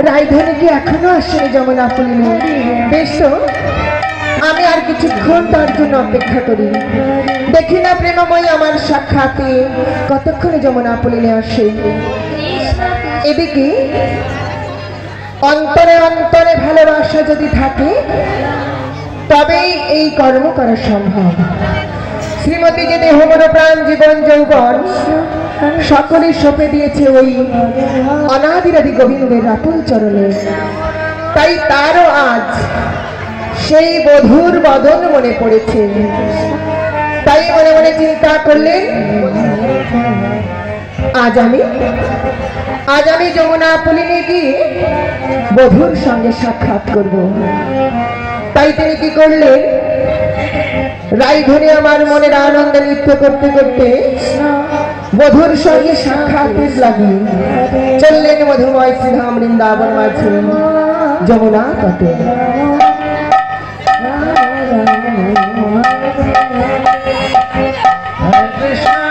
রায়ধনী কি এখনো আসেনি যমুনা পুলিনে? বেশ তো, আমি আর কিছুক্ষণ তার জন্য অপেক্ষা করি। দেখি না প্রেমময় আমার সাক্ষাতে কতক্ষণে যমুনা পুলিনে আসে। এদিকে অন্তরে অন্তরে ভালোবাসা যদি থাকে তবেই এই কর্ম করা সম্ভব। শ্রীমতী যে দেহ মন প্রাণ জীবন যৌবন সকলে সঁপে দিয়েছে ওই অনাদিরাদি গোবিন্দের রাতুল চরণে, তাই তারও আজ সেই বধূর বদন মনে পড়েছে। তাই মনে মনে চিন্তা করলেন, আজ আমি যমুনা পুলিনে গিয়ে বধূর সঙ্গে সাক্ষাৎ করব। তাই তিনি কি করলেন, রায়ধনী আমার মনের আনন্দে নৃত্য করতে করতে বধূর সঙ্গে সাক্ষাতের লাগি চললেন মধুময় শ্রীধাম বৃন্দাবন মাঝে যমুনা তটে। কৃষ্ণ